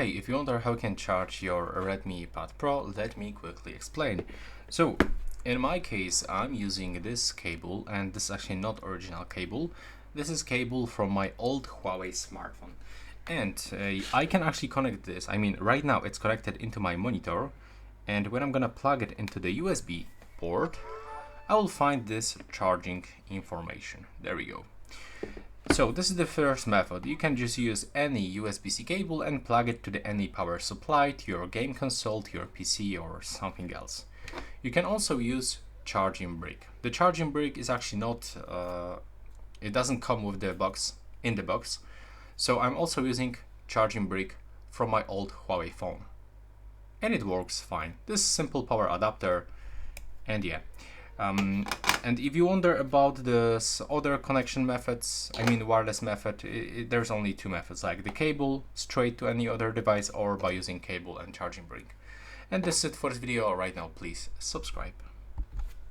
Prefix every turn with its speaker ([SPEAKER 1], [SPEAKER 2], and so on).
[SPEAKER 1] Hey, if you wonder how you can charge your Redmi Pad Pro, let me quickly explain. So, in my case, I'm using this cable, and this is actually not original cable. This is cable from my old Huawei smartphone. And I can actually connect this. I mean, right now it's connected into my monitor, and when I'm gonna plug it into the USB port, I will find this charging information. There we go. So this is the first method. You can just use any USB-C cable and plug it to any power supply, to your game console, to your PC or something else. You can also use charging brick. The charging brick is actually not, it doesn't come with the box, in the box. So I'm also using charging brick from my old Huawei phone. And it works fine. This simple power adapter, and yeah. And if you wonder about the other connection methods, I mean wireless method, there's only two methods, like the cable straight to any other device or by using cable and charging brick. And this is it for this video. Right now, please subscribe.